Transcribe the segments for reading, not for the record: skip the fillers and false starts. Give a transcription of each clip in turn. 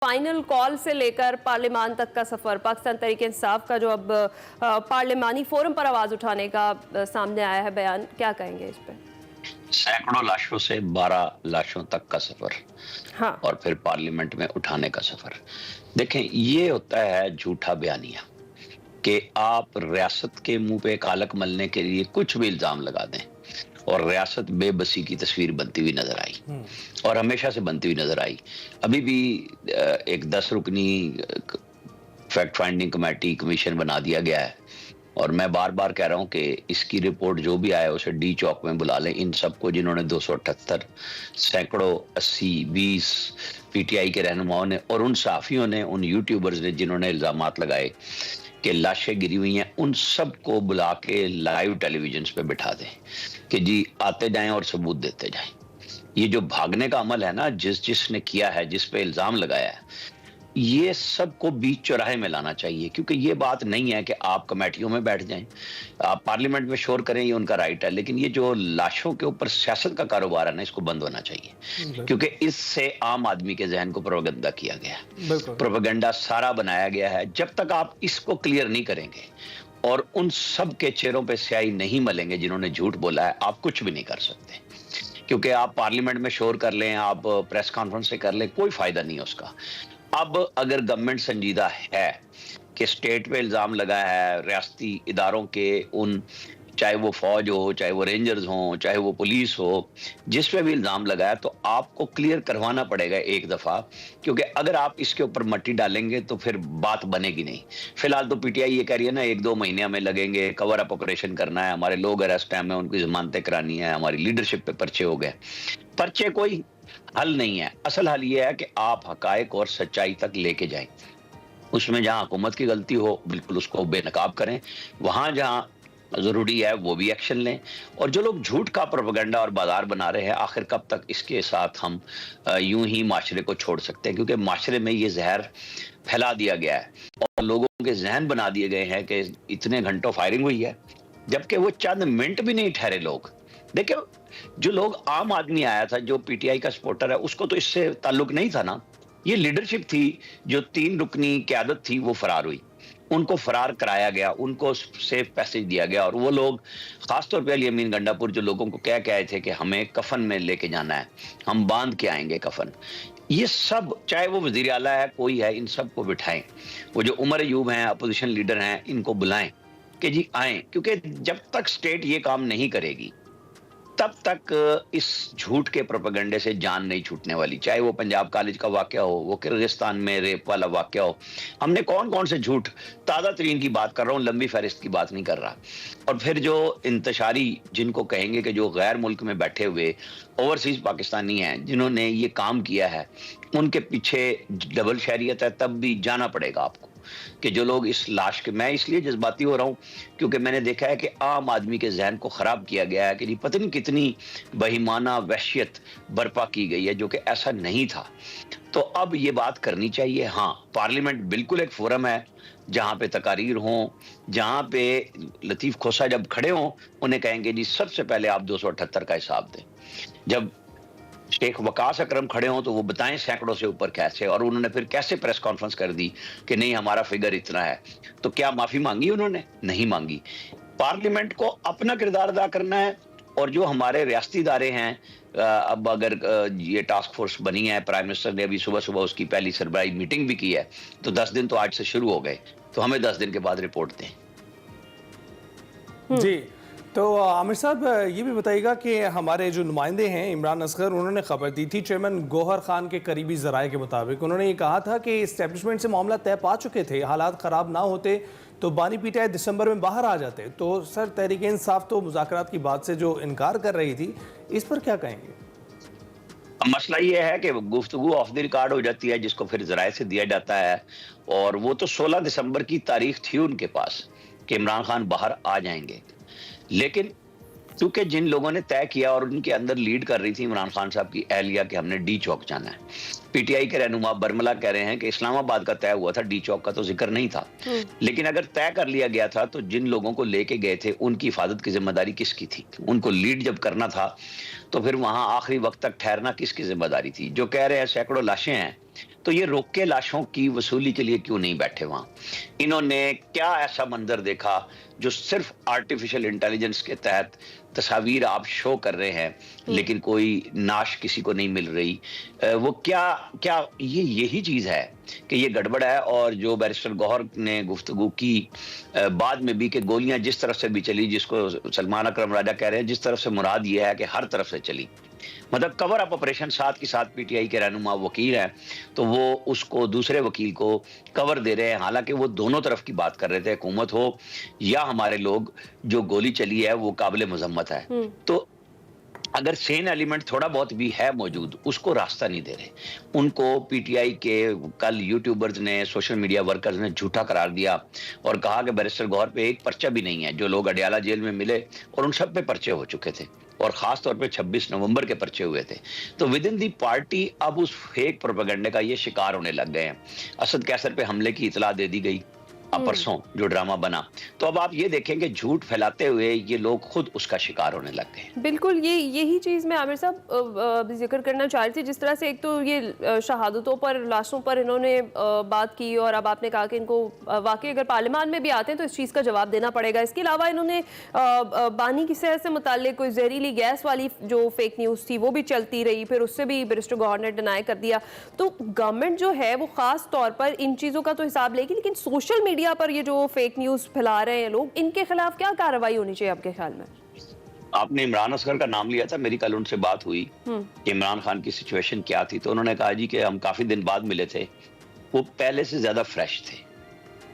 Final call से लेकर पार्लियामान तक का सफर, पाकिस्तान तहरीक इंसाफ का जो अब पार्लियामानी फोरम पर आवाज उठाने का सामने आया है बयान, क्या कहेंगे इस पे? सैकड़ों लाशों से 12 लाशों तक का सफर। हाँ। और फिर पार्लियामेंट में उठाने का सफर। देखें, ये होता है झूठा बयानिया कि आप रियासत के मुंह पे कालक मलने के लिए कुछ भी इल्जाम लगा दें और रियासत बेबसी की तस्वीर बनती हुई नजर आई और हमेशा से बनती हुई नजर आई। अभी भी एक 10 रुकनी फैक्ट फाइंडिंग कमेटी कमीशन बना दिया गया है और मैं बार बार कह रहा हूं कि इसकी रिपोर्ट जो भी आए उसे डी चौक में बुला लें। इन सबको जिन्होंने 278 सैकड़ों 80 20 पीटीआई के रहनुमाओं ने और उन साफियों ने, उन यूट्यूबर्स ने जिन्होंने इल्जामात लगाए कि लाशें गिरी हुई हैं, उन सबको बुला के लाइव टेलीविजन पे बिठा दें कि जी आते जाएं और सबूत देते जाएं। ये जो भागने का अमल है ना, जिसने किया है, जिस पे इल्जाम लगाया है, ये सबको बीच चौराहे में लाना चाहिए। क्योंकि ये बात नहीं है कि आप कमेटियों में बैठ जाएं, आप पार्लियामेंट में शोर करें, ये उनका राइट है, लेकिन ये जो लाशों के ऊपर सियासत का कारोबार है ना, इसको बंद होना चाहिए। क्योंकि इससे आम आदमी के जहन को प्रोपेगेंडा किया गया है, प्रोपेगेंडा सारा बनाया गया है। जब तक आप इसको क्लियर नहीं करेंगे और उन सब के चेहरों पर स्याही नहीं मलेंगे जिन्होंने झूठ बोला है, आप कुछ भी नहीं कर सकते। क्योंकि आप पार्लियामेंट में शोर कर लें, आप प्रेस कॉन्फ्रेंस से कर लें, कोई फायदा नहीं है उसका। अब अगर गवर्नमेंट संजीदा है कि स्टेट पे इल्जाम लगा है रियासती इदारों के, उन चाहे वो फौज हो, चाहे वो रेंजर्स हो, चाहे वो पुलिस हो, जिस पे भी इल्जाम लगा है, तो आपको क्लियर करवाना पड़ेगा एक दफा। क्योंकि अगर आप इसके ऊपर मट्टी डालेंगे तो फिर बात बनेगी नहीं। फिलहाल तो पीटीआई ये कह रही है ना, 1-2 महीने हमें लगेंगे, कवर अप ऑपरेशन करना है, हमारे लोग अरेस्ट है, हमें उनकी जमानतें करानी है, हमारी लीडरशिप पे पर्चे हो गए। पर्चे कोई हल नहीं है। असल हल ये है कि आप हकायक और सच्चाई तक लेके जाएं। उसमें जहां हुकूमत की गलती हो, बिल्कुल उसको बेनकाब करें। वहां जहां जरूरी है वो भी एक्शन लें। और जो लोग झूठ का प्रोपेगेंडा और बाजार बना रहे हैं, आखिर कब तक इसके साथ हम यूं ही माशरे को छोड़ सकते हैं? क्योंकि माशरे में ये जहर फैला दिया गया है और लोगों के जहन बना दिए गए हैं कि इतने घंटों फायरिंग हुई है, जबकि वो चंद मिनट भी नहीं ठहरे लोग। देखिए, जो लोग आम आदमी आया था, जो पीटीआई का सपोर्टर है, उसको तो इससे ताल्लुक नहीं था ना। ये लीडरशिप थी, जो 3 रुकनी क़यादत थी, वो फरार हुई, उनको फरार कराया गया, उनको सेफ पैसेज दिया गया। और वो लोग, खासतौर पे अली अमीन गंडापुर, जो लोगों को कह के आए थे कि हमें कफन में लेके जाना है, हम बांध के आएंगे कफन, ये सब, चाहे वो वजीर आला है, कोई है, इन सबको बिठाएं। वो जो उमर अयूब हैं, अपोजिशन लीडर हैं, इनको बुलाएं कि जी आए। क्योंकि जब तक स्टेट ये काम नहीं करेगी, तब तक इस झूठ के प्रोपेगेंडे से जान नहीं छूटने वाली। चाहे वो पंजाब कॉलेज का वाकया हो, वो किर्गिस्तान में रेप वाला वाकया हो, हमने कौन कौन से झूठ, ताज़ा तरीन की बात कर रहा हूँ, लंबी फहरिस्त की बात नहीं कर रहा। और फिर जो इंतशारी, जिनको कहेंगे कि जो गैर मुल्क में बैठे हुए ओवरसीज पाकिस्तानी हैं, जिन्होंने ये काम किया है, उनके पीछे डबल शहरियत है, तब भी जाना पड़ेगा आपको। कि जो लोग इस लाश के, मैं इसलिए जज्बाती हो रहा हूं क्योंकि मैंने देखा है कि आम आदमी के जहन को खराब किया गया है कि पता नहीं कितनी बेईमाना वहशियत बर्पा की गई है, जो कि ऐसा नहीं था। तो अब ये बात करनी चाहिए। हाँ, पार्लियामेंट बिल्कुल एक फोरम है जहां पे तकारीर हों, जहां पे लतीफ खोसा जब खड़े हों, उन्हें कहेंगे जी सबसे पहले आप 278 का हिसाब दें। जब शेख वकास अकरम खड़े हों तो वो बताएं सैकड़ों से ऊपर कैसे, और उन्होंने फिर कैसे प्रेस कॉन्फ्रेंस कर दी कि नहीं हमारा फिगर इतना है। तो क्या माफी मांगी उन्होंने? नहीं मांगी। पार्लियामेंट को अपना किरदार अदा करना है। और जो हमारे रियासती इदारे हैं, अब अगर ये टास्क फोर्स बनी है, प्राइम मिनिस्टर ने अभी सुबह सुबह उसकी पहली सरबराही मीटिंग भी की है, तो 10 दिन तो आज से शुरू हो गए, तो हमें 10 दिन के बाद रिपोर्ट दें। जी, तो आमिर साहब ये भी बताइएगा कि हमारे जो नुमाइंदे हैं इमरान असगर, उन्होंने खबर दी थी चेयरमैन गौहर खान के करीबी ज़राए के मुताबिक, उन्होंने ये कहा था कि इस्टेब्लिशमेंट से मामला तय पा चुके थे, हालात ख़राब ना होते तो बानी पीटीआई दिसंबर में बाहर आ जाते। तो सर, तहरीक इंसाफ तो मुज़ाकरात की बात से जो इनकार कर रही थी, इस पर क्या कहेंगे? मसला ये है कि गुफ्तगू ऑफ द रिकॉर्ड हो जाती है, जिसको फिर ज़राए से दिया जाता है। और वो तो 16 दिसंबर की तारीख थी उनके पास कि इमरान खान बाहर आ जाएंगे, लेकिन क्योंकि जिन लोगों ने तय किया और उनके अंदर लीड कर रही थी इमरान खान साहब की एहलिया कि हमने डी चौक जाना है, पीटीआई के रहनुमा बरमला कह रहे हैं कि इस्लामाबाद का तय हुआ था, डी चौक का तो जिक्र नहीं था। लेकिन अगर तय कर लिया गया था तो जिन लोगों को लेके गए थे उनकी हिफाजत की जिम्मेदारी किसकी थी? उनको लीड जब करना था तो फिर वहां आखिरी वक्त तक ठहरना किसकी जिम्मेदारी थी? जो कह रहे हैं सैकड़ों लाशें हैं, तो ये रोक के लाशों की वसूली के लिए क्यों नहीं बैठे वहां? इन्होंने क्या ऐसा मंजर देखा जो सिर्फ आर्टिफिशियल इंटेलिजेंस के तहत तस्वीर आप शो कर रहे हैं, लेकिन कोई नाश किसी को नहीं मिल रही? वो क्या क्या यही चीज है कि ये गड़बड़ है। और जो बैरिस्टर गौहर ने गुफ्तगू की बाद में भी कि गोलियां जिस तरफ से भी चली, जिसको सलमान अकरम राजा कह रहे हैं, जिस तरफ से मुराद ये है कि हर तरफ से चली, मतलब कवर अप ऑपरेशन। साथ के साथ पीटीआई के रहनुमा वकील हैं, तो वो उसको दूसरे वकील को कवर दे रहे हैं, हालांकि वो दोनों तरफ की बात कर रहे थे, हुकूमत हो या हमारे लोग। जो गोली चली है वो काबिल मजम्मत है। तो अगर सेन एलिमेंट थोड़ा बहुत भी है मौजूद, उसको रास्ता नहीं दे रहे। उनको पीटीआई के कल यूट्यूबर्स ने, सोशल मीडिया वर्कर्स ने झूठा करार दिया और कहा कि बैरिस्टर गौहर पे एक पर्चा भी नहीं है। जो लोग अडियाला जेल में मिले और उन सब पे पर्चे हो चुके थे, और खास तौर पे 26 नवंबर के पर्चे हुए थे। तो विद इन दी पार्टी अब उस फेक प्रोपेगेंडे का ये शिकार होने लग गए हैं। असद कैसर पे हमले की इतला दे दी गई परसों, जो ड्रामा बना। तो अब आप ये देखेंगे झूठ फैलाते हुए ये लोग खुद उसका शिकार होने लग गए। बिल्कुल, यही चीज़ मैं आमिर साहब जिक्र करना चाह रही थी। जिस तरह से एक तो ये शहादतों पर, लाशों पर इन्होंने बात की, और अब आपने कहा कि इनको वाकई अगर पार्लियामान में भी आते हैं तो इस चीज़ का जवाब देना पड़ेगा। इसके अलावा इन्होंने बानी की सेहत से मुताल्लिक कोई जहरीली गैस वाली जो फेक न्यूज़ थी वो भी चलती रही, फिर उससे भी बैरिस्टर गौहर ने डिनाई कर दिया। तो गवर्नमेंट जो है वो ख़ास तौर पर इन चीज़ों का तो हिसाब लेगी, लेकिन सोशल मीडिया पर ये जो फेक न्यूज़ फैला रहे हैं लोग, इनके खिलाफ क्या कार्रवाई होनी चाहिए आपके ख्याल में? आपने इमरान असगर का नाम लिया था, मेरी कल उनसे बात हुई कि इमरान खान की सिचुएशन क्या थी, तो उन्होंने कहा जी कि हम काफी दिन बाद मिले थे, वो पहले से ज्यादा फ्रेश थे।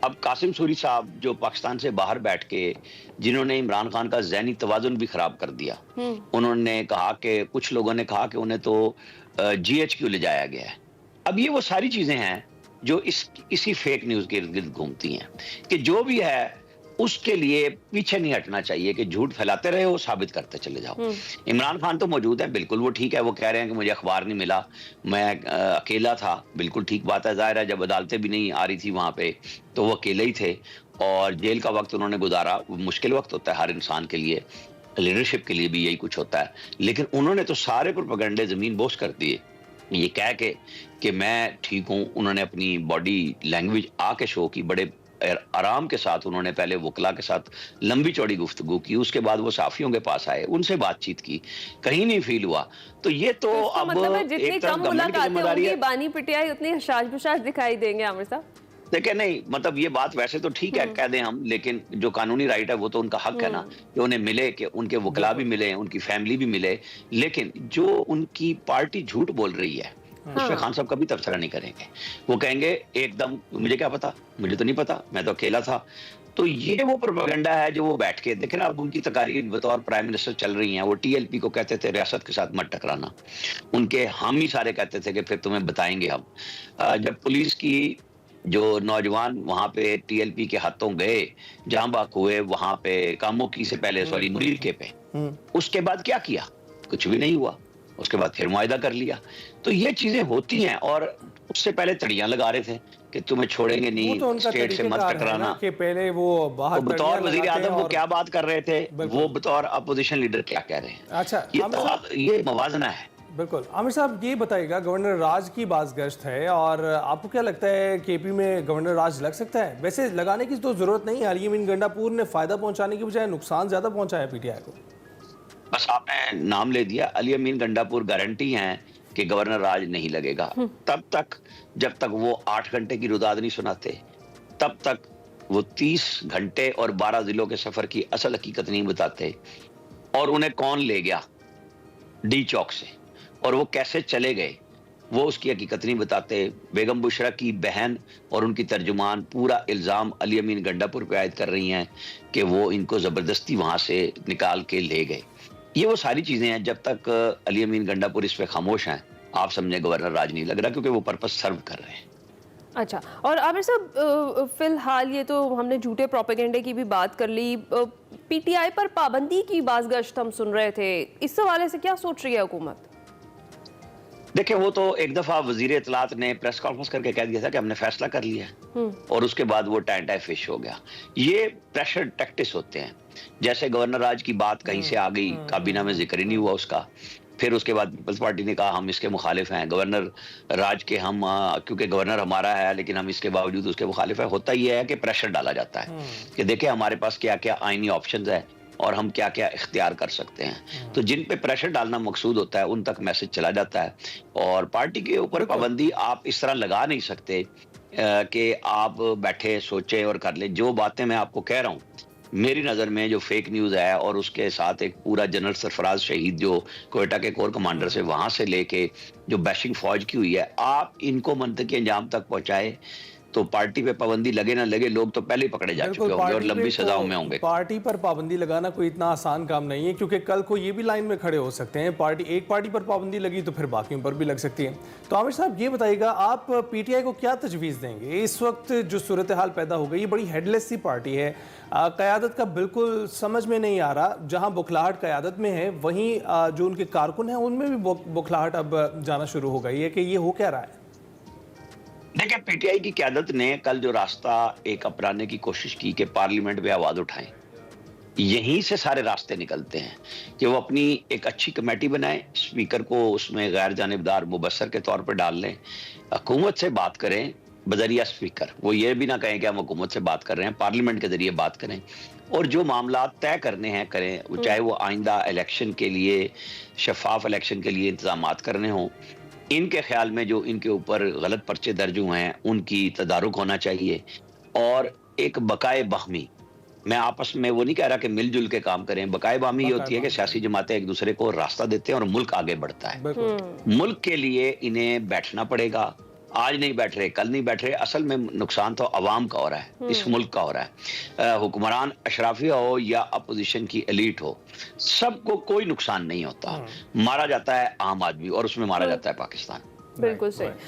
अब कासिम सूरी साहब जो पाकिस्तान से बाहर बैठ के, जिन्होंने इमरान खान का ज़हनी तवाजुन भी खराब कर दिया, उन्होंने कहा कि कुछ लोगों ने कहा कि उन्हें तो GHQ ले जाया गया है। अब ये वो सारी चीजें हैं जो इसी फेक न्यूज के इर्द गिर्द घूमती हैं कि जो भी है उसके लिए पीछे नहीं हटना चाहिए कि झूठ फैलाते रहे हो, साबित करते चले जाओ। इमरान खान तो मौजूद है, बिल्कुल वो ठीक है। वो कह रहे हैं कि मुझे अखबार नहीं मिला, मैं अकेला था, बिल्कुल ठीक बात है। जाहिर है जब अदालतें भी नहीं आ रही थी वहां पे तो वो अकेले ही थे, और जेल का वक्त उन्होंने गुजारा। मुश्किल वक्त होता है हर इंसान के लिए, लीडरशिप के लिए भी यही कुछ होता है, लेकिन उन्होंने तो सारे प्रोपेगेंडे जमीन बोझ कर दिए ये कह के कि मैं ठीक हूं। उन्होंने अपनी बॉडी लैंग्वेज आके शो की, बड़े आराम के साथ। उन्होंने पहले वकला के साथ लंबी चौड़ी गुफ्तगू की, उसके बाद वो साफियों के पास आए, उनसे बातचीत की, कहीं नहीं फील हुआ। तो ये तो अब मतलब जितनी एक तरफ कम गवर्नमेंट की मुलाकातें जिम्मेदारी होंगी, है। बानी पिटियाई उतनी हशाश बुशाश दिखाई देंगे आमिर साहब। देखिए नहीं, मतलब ये बात वैसे तो ठीक है कह दें हम, लेकिन जो कानूनी राइट है वो तो उनका हक है ना कि उन्हें मिले, कि उनके वकला भी मिले, उनकी फैमिली भी मिले। लेकिन जो उनकी पार्टी झूठ बोल रही है उस पे खान साहब कभी तबसरा नहीं करेंगे। वो कहेंगे एकदम मुझे क्या पता, मुझे तो नहीं पता, मैं तो अकेला था। तो ये वो प्रोपेगेंडा है जो वो बैठ के देखे ना। अब उनकी तकारीर बतौर प्राइम मिनिस्टर चल रही हैं। वो TLP को कहते थे रियासत के साथ मत टकराना, उनके हम ही सारे कहते थे कि फिर तुम्हें बताएंगे हम। जब पुलिस की जो नौजवान वहां पे TLP के हाथों गए, जहां बाक हुए, वहां पे कामों की से पहले सॉरी मुरीर के पे, उसके बाद क्या किया? कुछ भी नहीं हुआ। उसके बाद फिर मुआयदा कर लिया। तो ये चीजें होती हैं, और उससे पहले तड़ियां लगा रहे थे कि तुम्हें छोड़ेंगे नहीं, तो स्टेट से मत टकराना। कि पहले वो बाहर तो बतौर वजीर आजम वो क्या बात कर रहे थे, वो बतौर अपोजिशन लीडर क्या कह रहे हैं। अच्छा, ये मवाजना है। बिल्कुल। आमिर साहब ये बताइएगा, गवर्नर राज की बाज़गश्त है, और आपको क्या लगता है KP में गवर्नर राज लग सकता है? वैसे लगाने की तो जरूरत नहीं है। अली अमीन गंडापुर ने फायदा पहुंचाने की बजाय नुकसान ज्यादा पहुंचाया PTI को। बस आपने नाम ले दिया, अली अमीन गंडापुर गारंटी है कि गवर्नर राज नहीं लगेगा तब तक जब तक वो 8 घंटे की रुदाद नहीं सुनाते, तब तक वो 30 घंटे और 12 जिलों के सफर की असल हकीकत नहीं बताते, और उन्हें कौन ले गया D चौक से और वो कैसे चले गए वो उसकी हकीकत नहीं बताते। बेगम बुशरा की बहन और उनकी तर्जुमान पूरा इल्जाम अली अमीन गंडापुर पे आयद कर रही हैं कि वो इनको जबरदस्ती वहां से निकाल के ले गए। ये वो सारी चीजें हैं। जब तक अली अमीन गंडापुर इस पे खामोश हैं, आप समझे गवर्नर राज नहीं लग रहा, क्योंकि वो पर्पस सर्व कर रहे हैं। अच्छा, और आमिर साहब फिलहाल ये तो हमने झूठे प्रोपेगेंडे की भी बात कर ली, PTI पर पाबंदी की बाज़गश्त हम सुन रहे थे, इस हवाले से क्या सोच रही है हुकूमत? देखिए, वो तो एक दफा वजीर इत्तलात ने प्रेस कॉन्फ्रेंस करके कह दिया था कि हमने फैसला कर लिया है, और उसके बाद वो टाइम फिश हो गया। ये प्रेशर टैक्टिक्स होते हैं। जैसे गवर्नर राज की बात कहीं से आ गई, काबीना में जिक्र ही नहीं हुआ उसका, फिर उसके बाद पीपल्स पार्टी ने कहा हम इसके मुखालिफ हैं, गवर्नर राज के हम क्योंकि गवर्नर हमारा है लेकिन हम इसके बावजूद उसके मुखालिफ है। होता यह है कि प्रेशर डाला जाता है कि देखिए हमारे पास क्या क्या आईनी ऑप्शंस है और हम क्या क्या इख्तियार कर सकते हैं। तो जिन पे प्रेशर डालना मकसूद होता है उन तक मैसेज चला जाता है। और पार्टी के ऊपर पाबंदी आप इस तरह लगा नहीं सकते कि आप बैठे सोचे और कर ले। जो बातें मैं आपको कह रहा हूँ, मेरी नज़र में जो फेक न्यूज़ है और उसके साथ एक पूरा जनरल सरफराज शहीद जो कोयटा के कोर कमांडर से वहां से लेके जो बैशिंग फौज की हुई है, आप इनको मंतकी अंजाम तक पहुंचाए तो पार्टी पे पाबंदी लगे ना लगे, लोग तो पहले ही पकड़े जा चुके होंगे और लंबी सजाओं में होंगे। पार्टी पर पाबंदी लगाना कोई इतना आसान काम नहीं है, क्योंकि कल को ये भी लाइन में खड़े हो सकते हैं। एक पार्टी पर पाबंदी लगी तो फिर बाकियों पर भी लग सकती है। तो आमिर साहब ये बताइएगा, आप पीटीआई को क्या तजवीज़ देंगे? इस वक्त जो सूरत हाल पैदा हो गई, ये बड़ी हेडलेस सी पार्टी है, क़यादत का बिल्कुल समझ में नहीं आ रहा। जहाँ बुखलाहट क़यादत में है, वहीं जो उनके कारकुन हैं उनमें भी बुखलाहट अब जाना शुरू हो गई है कि ये हो क्या रहा है। देखिए, पीटीआई की क़यादत ने कल जो रास्ता एक अपनाने की कोशिश की कि पार्लियामेंट में आवाज उठाएं, यहीं से सारे रास्ते निकलते हैं कि वो अपनी एक अच्छी कमेटी बनाएं, स्पीकर को उसमें गैर जानिबदार मुबस्सर के तौर पर डाल लें, हुकूमत से बात करें बजरिया स्पीकर। वो ये भी ना कहें कि हम हुकूमत से बात कर रहे हैं, पार्लियामेंट के जरिए बात करें और जो मामला तय करने हैं करें, चाहे वो आइंदा इलेक्शन के लिए, शफाफ इलेक्शन के लिए इंतजाम करने हों। इनके ख्याल में जो इनके ऊपर गलत पर्चे दर्ज हुए हैं उनकी तदारुक होना चाहिए और एक बकाए बाहमी, मैं आपस में वो नहीं कह रहा कि मिलजुल के काम करें, बकाए बाहमी ये होती है कि सियासी जमातें एक दूसरे को रास्ता देते हैं और मुल्क आगे बढ़ता है। मुल्क के लिए इन्हें बैठना पड़ेगा। आज नहीं बैठ रहे, कल नहीं बैठ रहे, असल में नुकसान तो अवाम का हो रहा है, इस मुल्क का हो रहा है। हुक्मरान अशराफिया हो या अपोजिशन की एलीट हो, सबको कोई नुकसान नहीं होता। मारा जाता है आम आदमी और उसमें मारा जाता है पाकिस्तान। बिल्कुल सही।